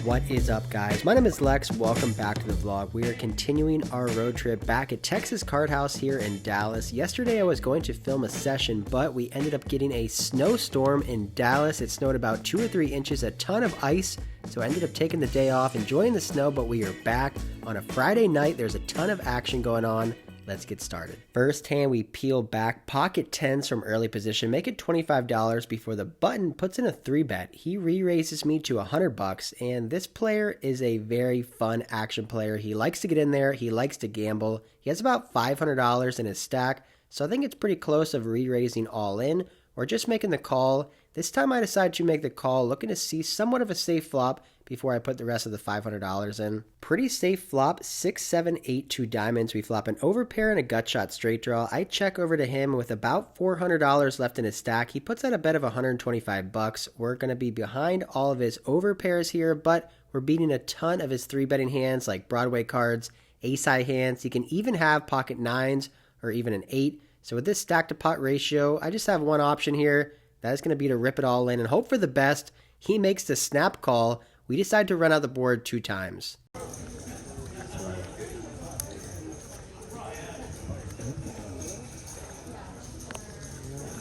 What is up, guys? My name is Lex. Welcome back to the vlog. We are continuing our road trip back at Texas Card House here in Dallas. Yesterday I was going to film a session, but we ended up getting a snowstorm in Dallas. It snowed about 2 or 3 inches, a ton of ice, so I ended up taking the day off, enjoying the snow, but we are back on a Friday night. There's a ton of action going on. Let's get started. First hand, we peel back pocket 10s from early position, make it $25 before the button puts in a 3-bet. He re-raises me to $100, and this player is a very fun action player. He likes to get in there. He likes to gamble. He has about $500 in his stack, so I think it's pretty close of re-raising all in or just making the call. This time I decided to make the call, looking to see somewhat of a safe flop before I put the rest of the $500 in. Pretty safe flop, 6, 7, 8, 2 diamonds. We flop an overpair and a gut shot straight draw. I check over to him with about $400 left in his stack. He puts out a bet of $125. We're going to be behind all of his overpairs here, but we're beating a ton of his 3-betting hands like Broadway cards, ace-high hands. He can even have pocket 9s or even an 8. So with this stack to pot ratio, I just have one option here. That is going to be to rip it all in and hope for the best. He makes the snap call. We decide to run out the board 2 times.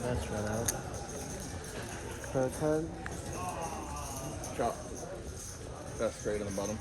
That's run out. Credit card. Chop. That's straight on the bottom.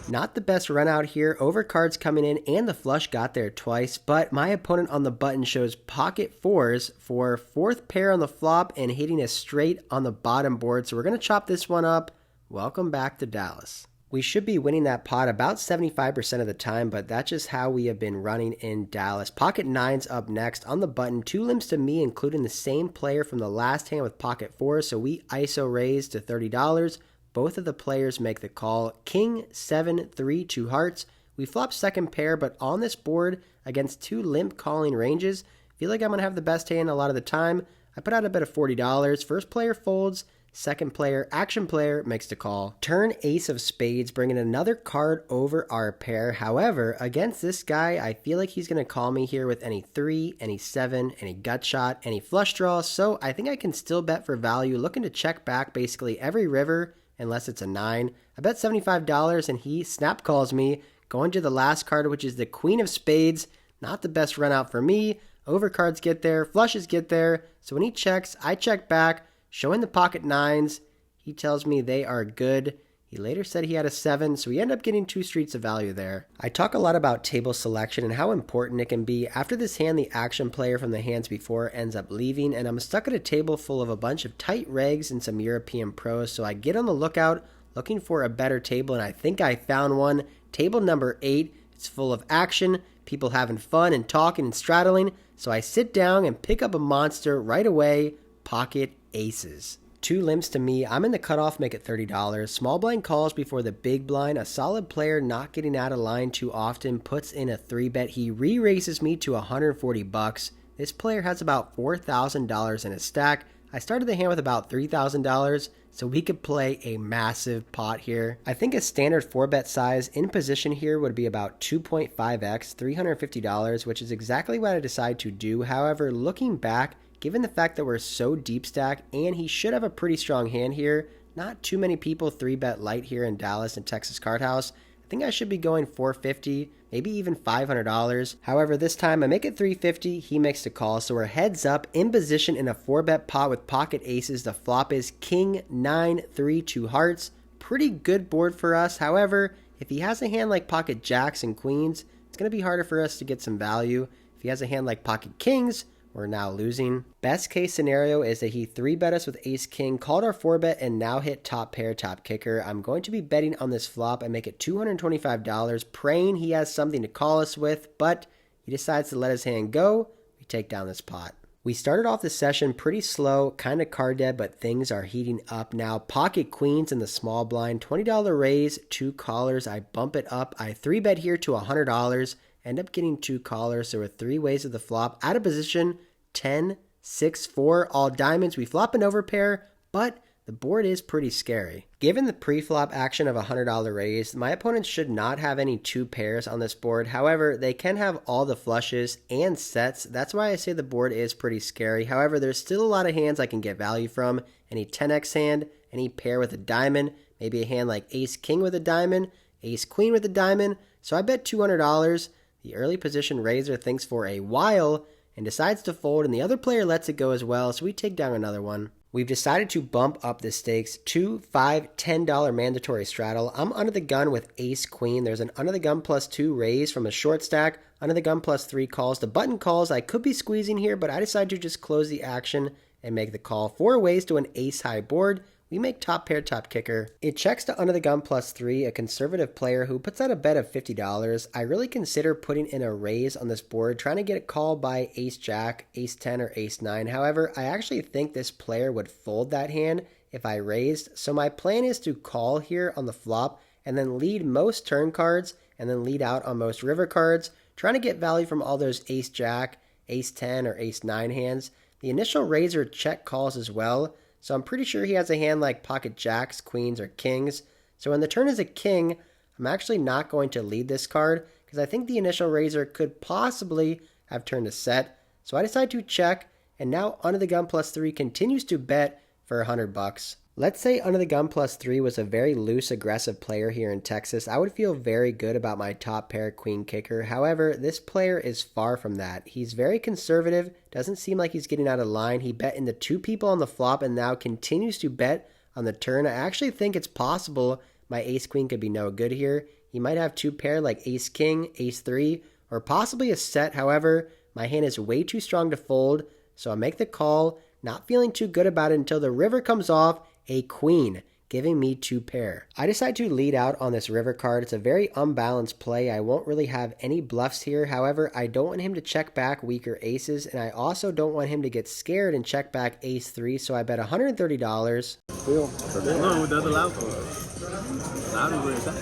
Not the best run out here. Overcards coming in and the flush got there twice, but my opponent on the button shows pocket 4s for 4th pair on the flop and hitting a straight on the bottom board. So we're going to chop this one up. Welcome back to Dallas. We should be winning that pot about 75% of the time, but that's just how we have been running in Dallas. Pocket 9's up next on the button. 2 limps to me, including the same player from the last hand with pocket 4. So we ISO raise to $30. Both of the players make the call. King, 7, 3, 2 hearts. We flop second pair, but on this board against 2 limp calling ranges, feel like I'm going to have the best hand a lot of the time. I put out a bet of $40. First player folds. Second player, action player, makes the call. Turn ace of spades, bringing another card over our pair. However, against this guy, I feel like he's going to call me here with any 3, any 7, any gut shot, any flush draw. So I think I can still bet for value, looking to check back basically every river unless it's a 9. I bet $75 and he snap calls me, going to the last card, which is the Queen of Spades. Not the best run out for me. Overcards get there, flushes get there. So when he checks, I check back, showing the pocket 9s. He tells me they are good. He later said he had a 7, so we end up getting 2 streets of value there. I talk a lot about table selection and how important it can be. After this hand, the action player from the hands before ends up leaving, and I'm stuck at a table full of a bunch of tight regs and some European pros, so I get on the lookout, looking for a better table, and I think I found one. Table number 8. It's full of action, people having fun and talking and straddling, so I sit down and pick up a monster right away, pocket aces. 2 limps to me. I'm in the cutoff, make it $30. Small blind calls before the big blind. A solid player not getting out of line too often puts in a 3-bet. He re-raises me to $140. This player has about $4,000 in his stack. I started the hand with about $3,000, so we could play a massive pot here. I think a standard 4-bet size in position here would be about 2.5x, $350, which is exactly what I decided to do. However, looking back, given the fact that we're so deep stack and he should have a pretty strong hand here, not too many people 3-bet light here in Dallas and Texas Card House. I think I should be going $450, maybe even $500. However, this time I make it $350, he makes the call, so we're heads up in position in a 4-bet pot with pocket aces. The flop is King, 9, 3, 2 hearts. Pretty good board for us. However, if he has a hand like pocket jacks and queens, it's going to be harder for us to get some value. If he has a hand like pocket kings, we're now losing. Best case scenario is that he 3-bet us with ace king, called our 4-bet, and now hit top pair, top kicker. I'm going to be betting on this flop and make it $225, praying he has something to call us with, but he decides to let his hand go. We take down this pot. We started off the session pretty slow, kind of card dead, but things are heating up now. Pocket queens in the small blind, $20 raise, 2 callers. I bump it up. I 3-bet here to $100. End up getting 2 callers. There were 3 ways of the flop. Out of position, 10, 6, 4, all diamonds. We flop an overpair, but the board is pretty scary. Given the pre-flop action of a $100 raise, my opponents should not have any 2 pairs on this board. However, they can have all the flushes and sets. That's why I say the board is pretty scary. However, there's still a lot of hands I can get value from. Any 10x hand, any pair with a diamond, maybe a hand like ace-king with a diamond, ace-queen with a diamond, so I bet $200. The early position raiser thinks for a while and decides to fold, and the other player lets it go as well, so we take down another one. We've decided to bump up the stakes to $5, $10 mandatory straddle. I'm under the gun with ace-queen. There's an under the gun +2 raise from a short stack, under the gun +3 calls. The button calls, I could be squeezing here, but I decided to just close the action and make the call. 4 ways to an ace-high board. We make top pair, top kicker. It checks to under the gun +3, a conservative player who puts out a bet of $50. I really consider putting in a raise on this board, trying to get it called by ace-jack, ace-10, or ace-9. However, I actually think this player would fold that hand if I raised, so my plan is to call here on the flop and then lead most turn cards and then lead out on most river cards, trying to get value from all those ace-jack, ace-10, or ace-9 hands. The initial raiser check calls as well, so I'm pretty sure he has a hand like pocket jacks, queens, or kings. So when the turn is a king, I'm actually not going to lead this card because I think the initial raiser could possibly have turned a set. So I decide to check, and now under the gun +3 continues to bet for $100. Let's say under the gun +3 was a very loose, aggressive player here in Texas. I would feel very good about my top pair queen kicker. However, this player is far from that. He's very conservative, doesn't seem like he's getting out of line. He bet into 2 people on the flop and now continues to bet on the turn. I actually think it's possible my ace-queen could be no good here. He might have 2 pair like ace-king, ace-3, or possibly a set. However, my hand is way too strong to fold, so I make the call, not feeling too good about it until the river comes off, a queen, giving me 2 pair. I decide to lead out on this river card. It's a very unbalanced play. I won't really have any bluffs here. However, I don't want him to check back weaker aces, and I also don't want him to get scared and check back ace-3, so I bet $130. Bill. No, it doesn't allow for it. I don't agree with that.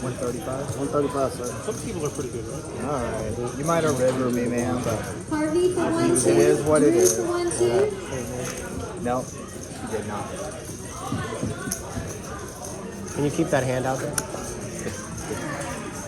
135? 135, sir. Some people are pretty good, right? Alright. You might have river me, man, but Harvey for 1-2. it is what it Drew is. for 1-2. No, she did not. Can you keep that hand out there?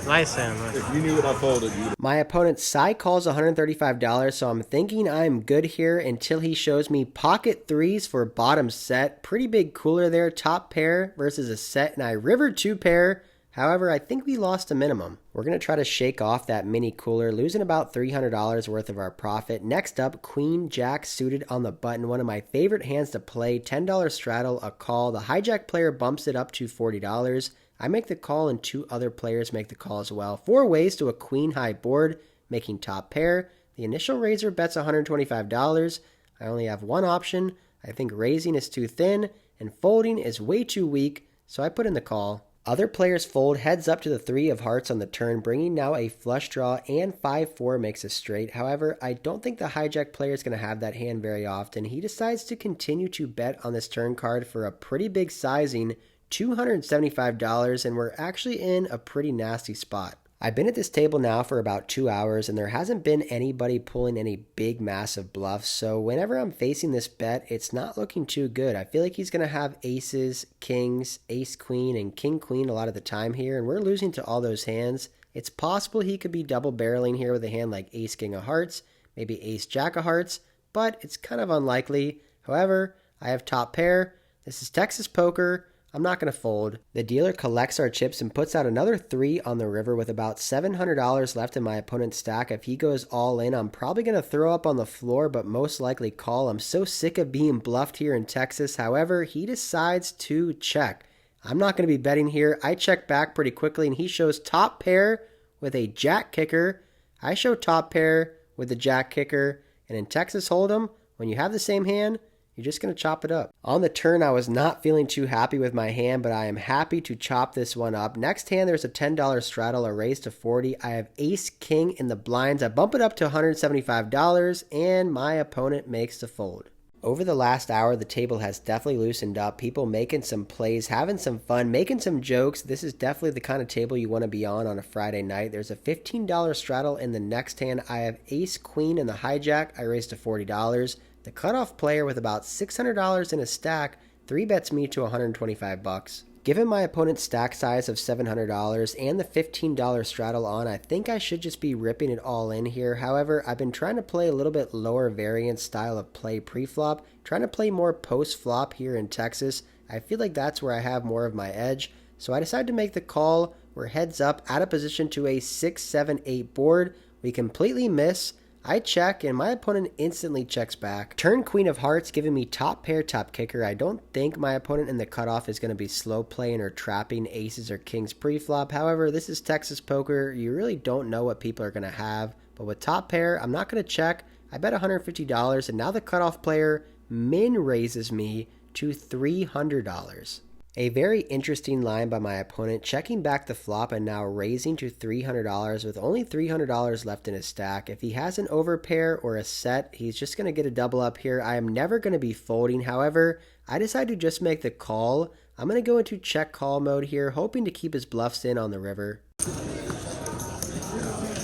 Nice hand. If you knew what I folded, you'd. My opponent's side calls $135, so I'm thinking I'm good here until he shows me pocket 3s for bottom set. Pretty big cooler there, top pair versus a set, and I river 2 pair. However, I think we lost a minimum. We're going to try to shake off that mini cooler, losing about $300 worth of our profit. Next up, queen jack suited on the button, one of my favorite hands to play. $10 straddle, a call. The hijack player bumps it up to $40. I make the call and 2 other players make the call as well. 4 ways to a queen high board, making top pair. The initial raiser bets $125. I only have one option. I think raising is too thin and folding is way too weak, so I put in the call. Other players fold heads up to the 3 of hearts on the turn, bringing now a flush draw, and 5-4 makes a straight. However, I don't think the hijack player is going to have that hand very often. He decides to continue to bet on this turn card for a pretty big sizing, $275, and we're actually in a pretty nasty spot. I've been at this table now for about 2 hours, and there hasn't been anybody pulling any big, massive bluffs, so whenever I'm facing this bet, it's not looking too good. I feel like he's going to have aces, kings, ace-queen, and king-queen a lot of the time here, and we're losing to all those hands. It's possible he could be double-barreling here with a hand like ace-king of hearts, maybe ace-jack of hearts, but it's kind of unlikely. However, I have top pair. This is Texas poker. I'm not going to fold. The dealer collects our chips and puts out another 3 on the river with about $700 left in my opponent's stack. If he goes all in, I'm probably going to throw up on the floor, but most likely call. I'm so sick of being bluffed here in Texas. However, he decides to check. I'm not going to be betting here. I check back pretty quickly, and he shows top pair with a jack kicker. I show top pair with the jack kicker, and in Texas Hold'em, when you have the same hand, you're just going to chop it up. On the turn, I was not feeling too happy with my hand, but I am happy to chop this one up. Next hand, there's a $10 straddle, a raise to 40. I have ace-king in the blinds. I bump it up to $175, and my opponent makes the fold. Over the last hour, the table has definitely loosened up. People making some plays, having some fun, making some jokes. This is definitely the kind of table you want to be on a Friday night. There's a $15 straddle in the next hand. I have ace-queen in the hijack. I raise to $40. The cutoff player with about $600 in a stack 3-bets me to $125. Given my opponent's stack size of $700 and the $15 straddle on, I think I should just be ripping it all in here. However, I've been trying to play a little bit lower variance style of play pre-flop, trying to play more post-flop here in Texas. I feel like that's where I have more of my edge. So I decided to make the call. We're heads up, out of position to a 6, 7, 8 board. We completely miss. I check, and my opponent instantly checks back. Turn Queen of Hearts, giving me top pair, top kicker. I don't think my opponent in the cutoff is going to be slow playing or trapping aces or kings pre-flop. However, this is Texas poker. You really don't know what people are going to have. But with top pair, I'm not going to check. I bet $150, and now the cutoff player min raises me to $300. A very interesting line by my opponent, checking back the flop and now raising to $300 with only $300 left in his stack. If he has an overpair or a set, he's just going to get a double up here. I am never going to be folding. However, I decided to just make the call. I'm going to go into check call mode here, hoping to keep his bluffs in on the river.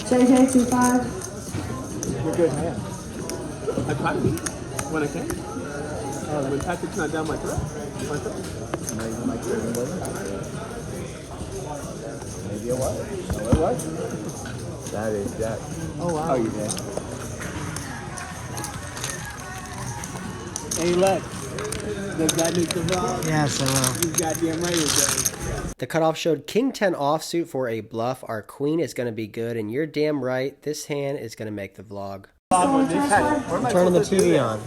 JJ 2-5. You're good, man. I try to be when I can. When Patrick's not down my throat. Maybe like maybe it was. Oh, it was. That is Jack. Oh wow. Oh, you did. Hey, Lex. Does that make the vlog? Yes, I will. You goddamn right it does. The cutoff showed King 10 offsuit for a bluff. Our queen is going to be good, and you're damn right, this hand is going to make the vlog. Turning the TV on.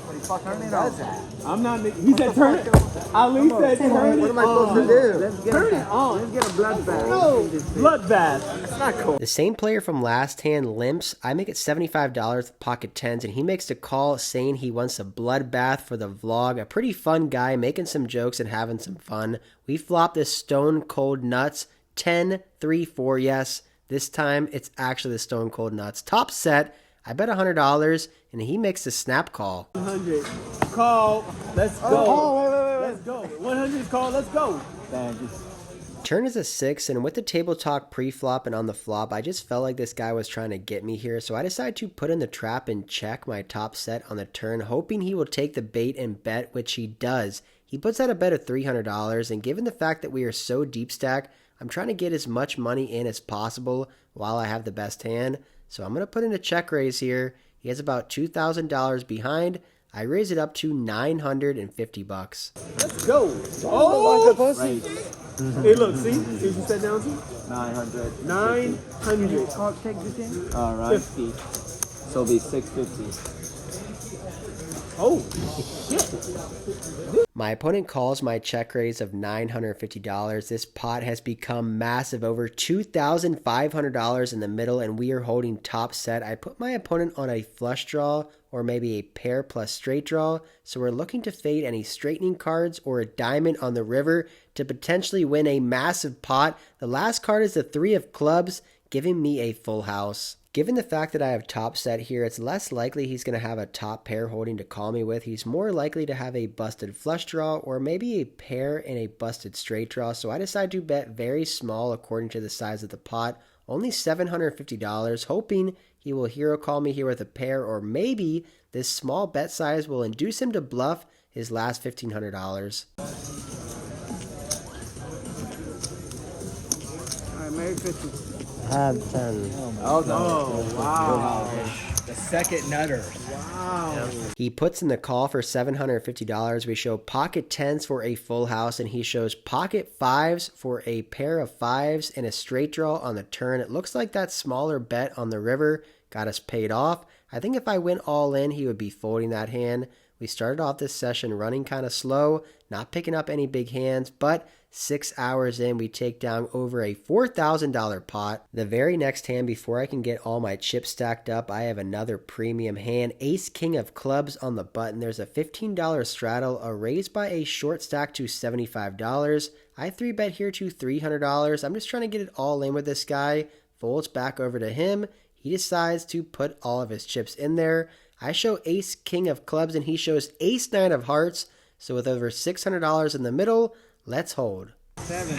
I'm not making. He said turn it. Ali said turn it. What am I supposed to do? Turn it on. Let's get a bloodbath. No, bloodbath. That's not cool. The same player from last hand limps. I make it $75 with pocket tens, and he makes the call saying he wants a bloodbath for the vlog. A pretty fun guy, making some jokes and having some fun. We flop this stone cold nuts 10, 3, 4. Yes, this time it's actually the stone cold nuts. Top set. I bet $100, and he makes the snap call. 100. Call. Let's go. Oh, wait. Let's go. 100 is call. Let's go. Thank you. Turn is a 6, and with the table talk pre-flop and on the flop, I just felt like this guy was trying to get me here, so I decided to put in the trap and check my top set on the turn, hoping he will take the bait and bet, which he does. He puts out a bet of $300, and given the fact that we are so deep stack, I'm trying to get as much money in as possible while I have the best hand. So I'm going to put in a check raise here. He has about $2,000 behind. I raise it up to $950. Let's go. Oh, right. Hey, look, see what you said down to? 900. 900. Take this in. All right. 50. So it'll be 650. Oh, shit. My opponent calls my check raise of $950. This pot has become massive, over $2,500 in the middle, and we are holding top set. I put my opponent on a flush draw or maybe a pair plus straight draw, so we're looking to fade any straightening cards or a diamond on the river to potentially win a massive pot. The last card is the 3 of clubs, giving me a full house. Given the fact that I have top set here, it's less likely he's going to have a top pair holding to call me with. He's more likely to have a busted flush draw or maybe a pair and a busted straight draw. So I decided to bet very small according to the size of the pot, only $750, hoping he will hero call me here with a pair, or maybe this small bet size will induce him to bluff his last $1,500. All right, Merry Christmas. I have 10. Oh, wow. The second nutter. Wow. He puts in the call for $750. We show pocket tens for a full house, and he shows pocket fives for a pair of fives and a straight draw on the turn. It looks like that smaller bet on the river got us paid off. I think if I went all in, he would be folding that hand. We started off this session running kind of slow, not picking up any big hands, but 6 hours in, we take down over a $4,000 pot. The very next hand, before I can get all my chips stacked up, I have another premium hand. Ace King of clubs on the button. There's a $15 straddle, a raise by a short stack to $75. I 3-bet here to $300. I'm just trying to get it all in with this guy. Folds back over to him. He decides to put all of his chips in there. I show Ace King of clubs, and he shows Ace 9 of hearts. So with over $600 in the middle, let's hold. 7.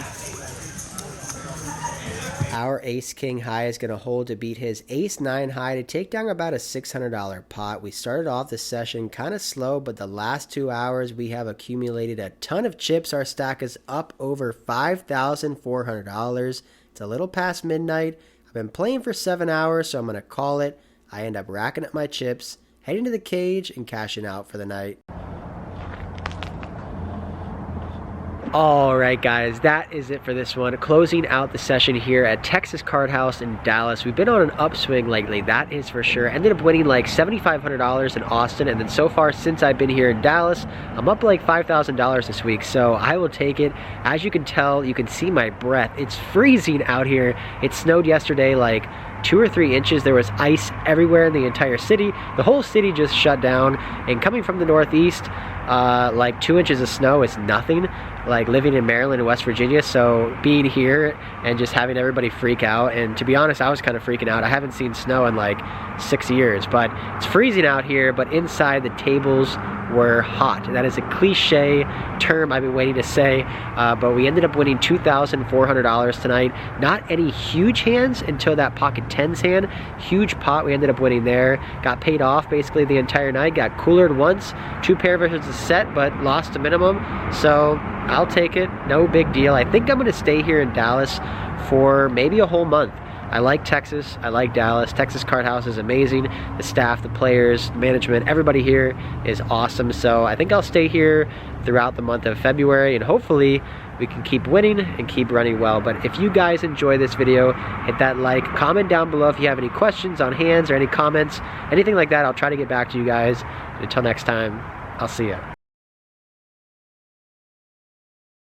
Our Ace King high is going to hold to beat his Ace 9 high to take down about a $600 pot. We started off the session kind of slow, but the last 2 hours we have accumulated a ton of chips. Our stack is up over $5,400. It's a little past midnight. I've been playing for 7 hours, so I'm going to call it. I end up racking up my chips, heading to the cage, and cashing out for the night. Alright guys, that is it for this one. Closing out the session here at Texas Card House in Dallas. We've been on an upswing lately, that is for sure. Ended up winning like $7,500 in Austin, and then so far since I've been here in Dallas, I'm up like $5,000 this week, so I will take it. As you can tell, you can see my breath. It's freezing out here. It snowed yesterday like 2 or 3 inches. There was ice everywhere in the entire city. The whole city just shut down, and coming from the Northeast, like 2 inches of snow is nothing. Like living in Maryland and West Virginia, so being here and just having everybody freak out, and to be honest, I was kind of freaking out. I haven't seen snow in like 6 years, but it's freezing out here, but inside the tables were hot. That is a cliche term I've been waiting to say, but we ended up winning $2,400 tonight. Not any huge hands until that pocket tens hand. Huge pot we ended up winning there. Got paid off basically the entire night. Got coolered once, 2 pair versus a set, but lost a minimum, so I'll take it, no big deal. I think I'm gonna stay here in Dallas for maybe a whole month. I like Texas, I like Dallas. Texas Card House is amazing. The staff, the players, the management, everybody here is awesome. So I think I'll stay here throughout the month of February, and hopefully we can keep winning and keep running well. But if you guys enjoy this video, hit that like, comment down below if you have any questions on hands or any comments, anything like that. I'll try to get back to you guys. Until next time, I'll see ya.